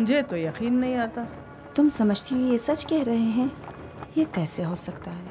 مجھے تو یقین نہیں آتا۔ تم سمجھتی ہو یہ سچ کہہ رہے ہیں؟ یہ کیسے ہو سکتا ہے؟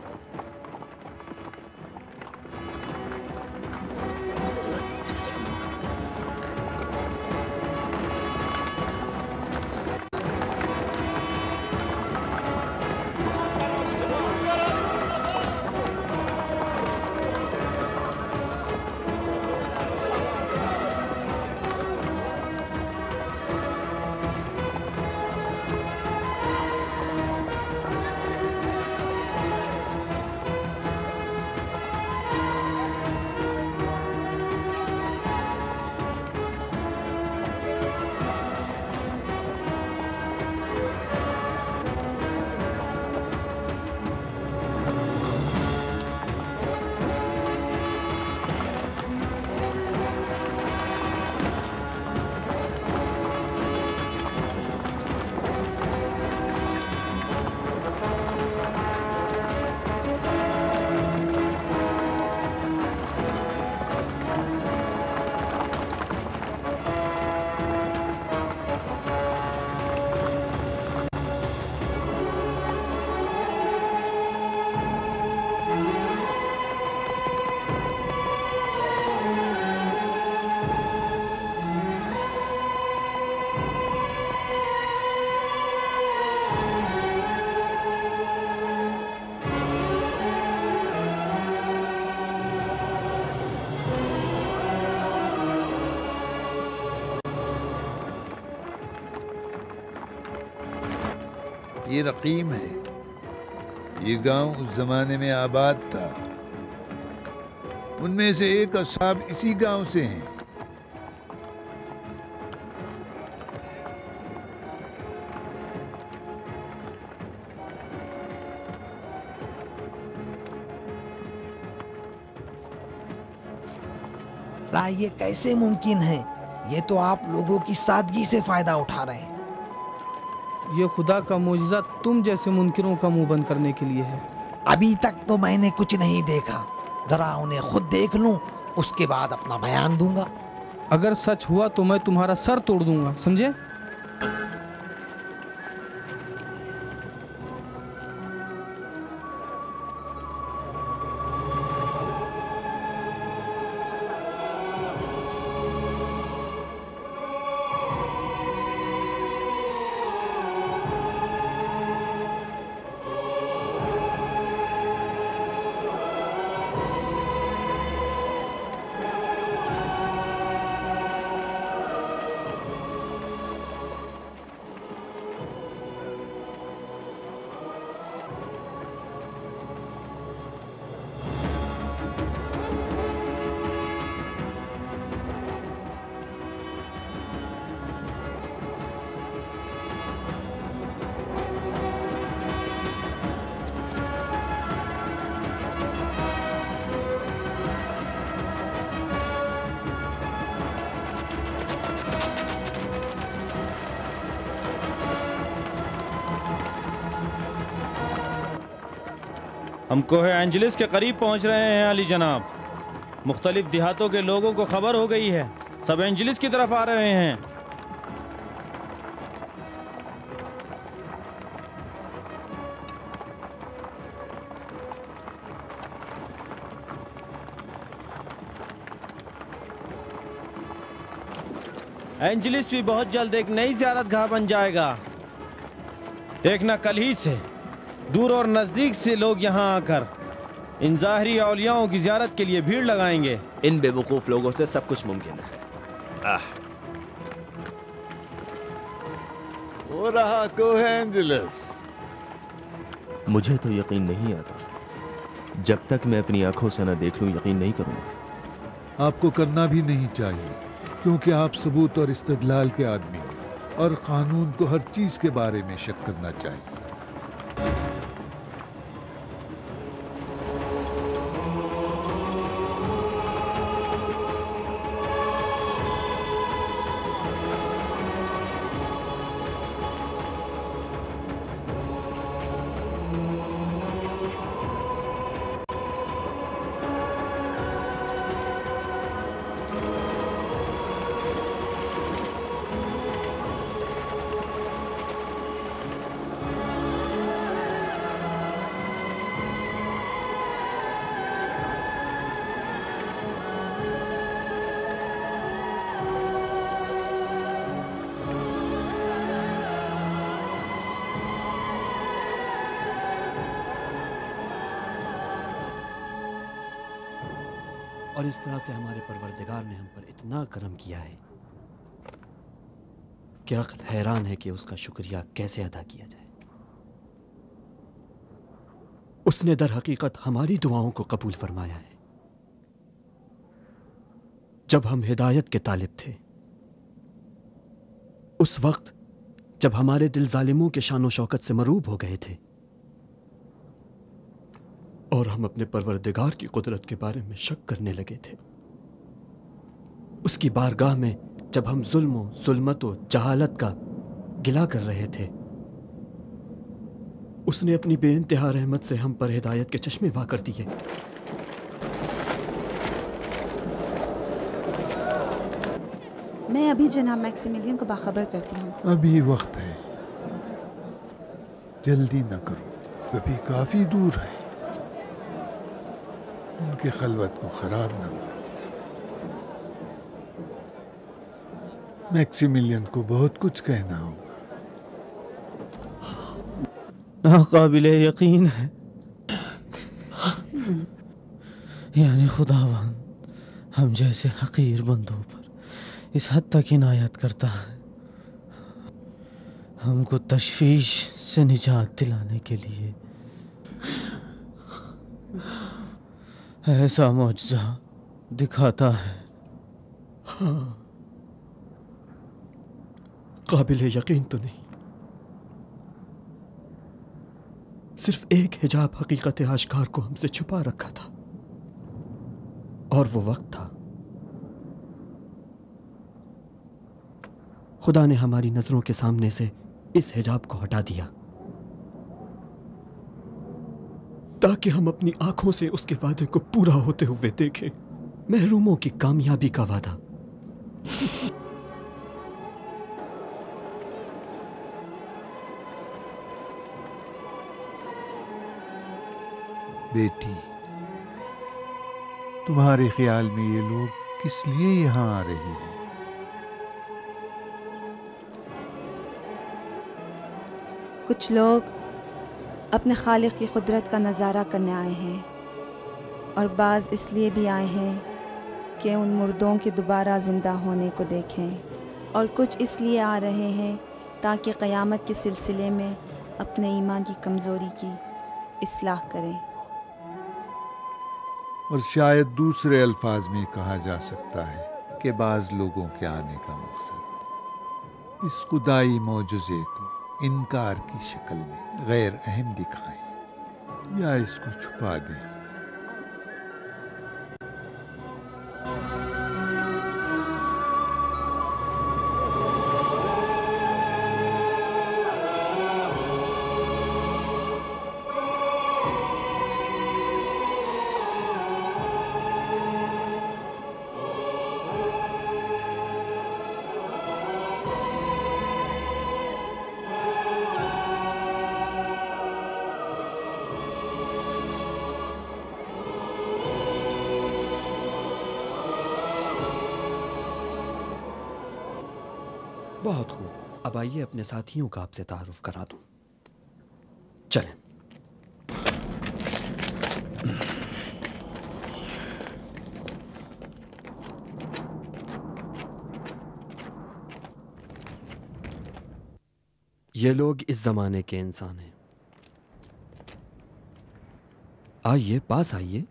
یہ رقیم ہے، یہ گاؤں اس زمانے میں آباد تھا، ان میں سے ایک اصحاب اسی گاؤں سے ہیں۔ یہ کیسے ممکن ہے؟ یہ تو آپ لوگوں کی سادگی سے فائدہ اٹھا رہے ہیں۔ یہ خدا کا معجزہ تم جیسے منکروں کا منہ بند کرنے کے لیے ہے۔ ابھی تک تو میں نے کچھ نہیں دیکھا، ذرا انہیں خود دیکھ لوں، اس کے بعد اپنا بیان دوں گا۔ اگر سچ ہوا تو میں تمہارا سر توڑ دوں گا، سمجھے؟ ہم کوہ اینجلس کے قریب پہنچ رہے ہیں علی جناب۔ مختلف دیہاتوں کے لوگوں کو خبر ہو گئی ہے، سب اینجلس کی طرف آ رہے ہیں۔ اینجلس بھی بہت جلد ایک نئی زیارت گاہ بن جائے گا۔ دیکھنا کل ہی سے دور اور نزدیک سے لوگ یہاں آ کر ان ظاہری اولیاؤں کی زیارت کے لیے بھیڑ لگائیں گے۔ ان بے وقوف لوگوں سے سب کچھ ممکن ہے۔ ہو رہا کوہ اینجلس۔ مجھے تو یقین نہیں آتا، جب تک میں اپنی آنکھوں سے نہ دیکھ لوں یقین نہیں کروں گا۔ آپ کو کرنا بھی نہیں چاہیے، کیونکہ آپ ثبوت اور استدلال کے آدمی ہیں اور قانون کو ہر چیز کے بارے میں شک کرنا چاہیے۔ اور اس طرح سے ہمارے پروردگار نے ہم پر اتنا کرم کیا ہے کہ عقل حیران ہے کہ اس کا شکریہ کیسے ادا کیا جائے۔ اس نے در حقیقت ہماری دعاؤں کو قبول فرمایا ہے۔ جب ہم ہدایت کے طالب تھے، اس وقت جب ہمارے دل ظالموں کے شان و شوکت سے مروب ہو گئے تھے اور ہم اپنے پروردگار کی قدرت کے بارے میں شک کرنے لگے تھے، اس کی بارگاہ میں جب ہم ظلم و ظلمت و جہالت کا گلہ کر رہے تھے، اس نے اپنی بے انتہا رحمت سے ہم پر ہدایت کے چشمے وا کر دیے۔ میں ابھی جناب میکسیملین کو باخبر کرتی ہوں۔ ابھی وقت ہے، جلدی نہ کرو، ابھی کافی دور ہے، ان کی خلوت کو خراب نہ کرو۔ میکسیملین کو بہت کچھ کہنا ہوگا۔ ناقابل یقین ہے، یعنی خداوند ہم جیسے حقیر بندوں پر اس حد تک عنایت کرتا ہے، ہم کو تشویش سے نجات دلانے کے لیے ایسا معجزہ دکھاتا ہے۔ ہاں، قابل یقین تو نہیں، صرف ایک حجاب حقیقت آشکار کو ہم سے چھپا رکھا تھا، اور وہ وقت تھا۔ خدا نے ہماری نظروں کے سامنے سے اس حجاب کو ہٹا دیا تاکہ ہم اپنی آنکھوں سے اس کے وعدے کو پورا ہوتے ہوئے دیکھیں، محروموں کی کامیابی کا وعدہ۔ بیٹی، تمہارے خیال میں یہ لوگ کس لیے یہاں آ رہے ہیں؟ کچھ لوگ اپنے خالق کی قدرت کا نظارہ کرنے آئے ہیں، اور بعض اس لیے بھی آئے ہیں کہ ان مردوں کے دوبارہ زندہ ہونے کو دیکھیں، اور کچھ اس لیے آ رہے ہیں تاکہ قیامت کے سلسلے میں اپنے ایمان کی کمزوری کی اصلاح کریں۔ اور شاید دوسرے الفاظ میں کہا جا سکتا ہے کہ بعض لوگوں کے آنے کا مقصد اس خدائی معجزے کو انکار کی شکل میں غیر اہم دکھائیں یا اس کو چھپا دیں۔ بہت خوب، اب آئیے اپنے ساتھیوں کا آپ سے تعارف کرا دوں۔ چلیں۔ یہ لوگ اس زمانے کے انسان ہیں۔ آئیے، پاس آئیے۔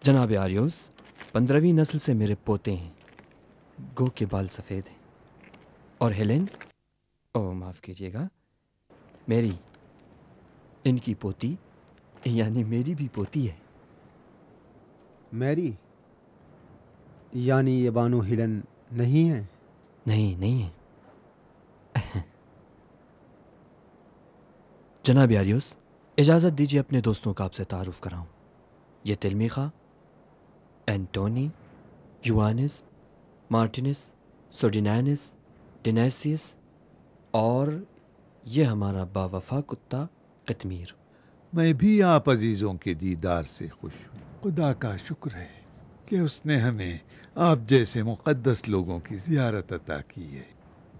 جناب آریوس 15ویں نسل سے میرے پوتے ہیں، گو کے بال سفید ہیں، اور ہیلن، معاف کیجیے گا، میری، ان کی پوتی، یعنی میری بھی پوتی ہے۔ میری، یعنی یہ بانو ہیلن نہیں ہے؟ نہیں ہے۔ جناب آریوس، اجازت دیجیے اپنے دوستوں کا آپ سے تعارف کراؤں۔ یہ تلمیخا، اینٹونی، یوانس، مارٹینس، سوڈینینس، ڈینیسیس، اور یہ ہمارا باوفا کتا قطمیر۔ میں بھی آپ عزیزوں کے دیدار سے خوش ہوں۔ خدا کا شکر ہے کہ اس نے ہمیں آپ جیسے مقدس لوگوں کی زیارت عطا کی ہے۔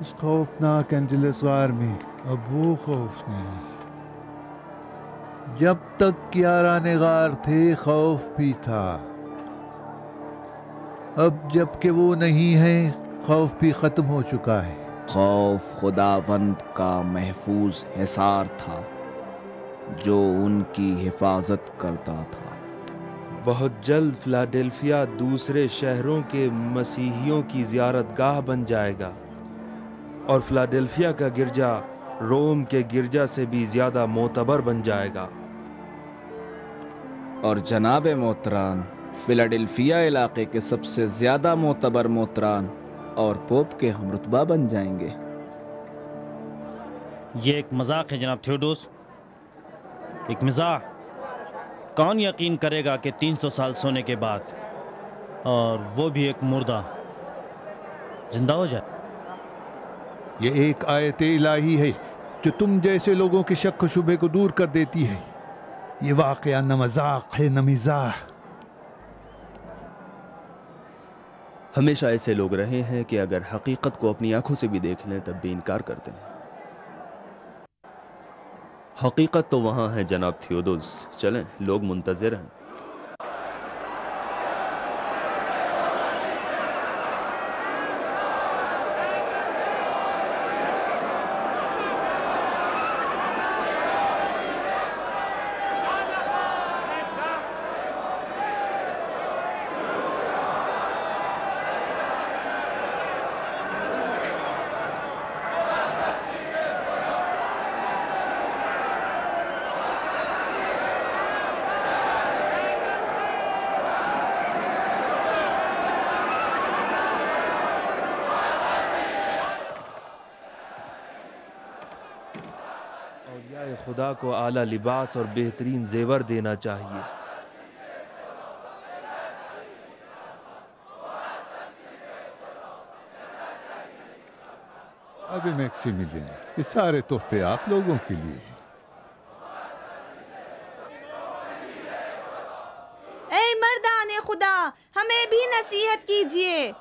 اس خوفناک انجلس غار میں اب وہ خوف نہیں. جب تک یاران غار تھے خوف بھی تھا. اب جب کہ وہ نہیں ہے خوف بھی ختم ہو چکا ہے. خوف خداوند کا محفوظ حصار تھا جو ان کی حفاظت کرتا تھا. بہت جلد فلاڈیلفیا دوسرے شہروں کے مسیحیوں کی زیارت گاہ بن جائے گا اور فلاڈیلفیا کا گرجا روم کے گرجا سے بھی زیادہ معتبر بن جائے گا. اور جناب محتران فلاڈیلفیا علاقے کے سب سے زیادہ معتبر محتران اور پوپ کے ہم رتبہ بن جائیں گے. یہ ایک مذاق ہے جناب تھیوڈوس، ایک مزاح. کون یقین کرے گا کہ 300 سال سونے کے بعد، اور وہ بھی ایک مردہ، زندہ ہو جائے؟ یہ ایک آیت الہی ہے جو تم جیسے لوگوں کے شک و شبہ کو دور کر دیتی ہے. یہ واقعہ نہ مذاق ہے نہ مزاح. ہمیشہ ایسے لوگ رہے ہیں کہ اگر حقیقت کو اپنی آنکھوں سے بھی دیکھ لیں تب بھی انکار کرتے ہیں. حقیقت تو وہاں ہے جناب تھیودوس. چلیں، لوگ منتظر ہیں. اولیاء خدا کو اعلیٰ لباس اور بہترین زیور دینا چاہیے. ابھی میکسیمیلین، یہ سارے تحفے آپ لوگوں کے لیے ہیں. اے مردان خدا، ہمیں بھی نصیحت کیجیے.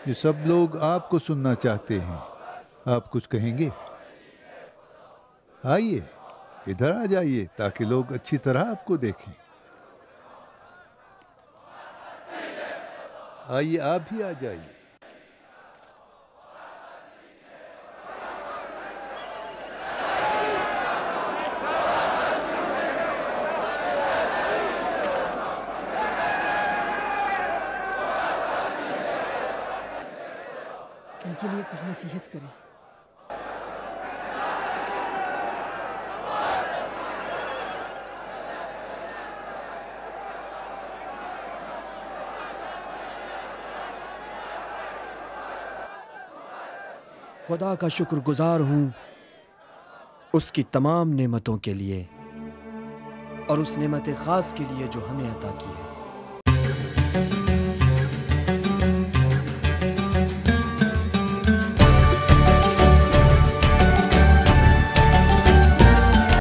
یہ سب لوگ آپ کو سننا چاہتے ہیں. آپ کچھ کہیں گے؟ آئیے ادھر آ جائیے تاکہ لوگ اچھی طرح آپ کو دیکھیں. آئیے آپ بھی آ جائیے. ان کے لیے کچھ نصیحت کریں. خدا کا شکر گزار ہوں اس کی تمام نعمتوں کے لیے اور اس نعمت خاص کے لیے جو ہمیں عطا کی ہے.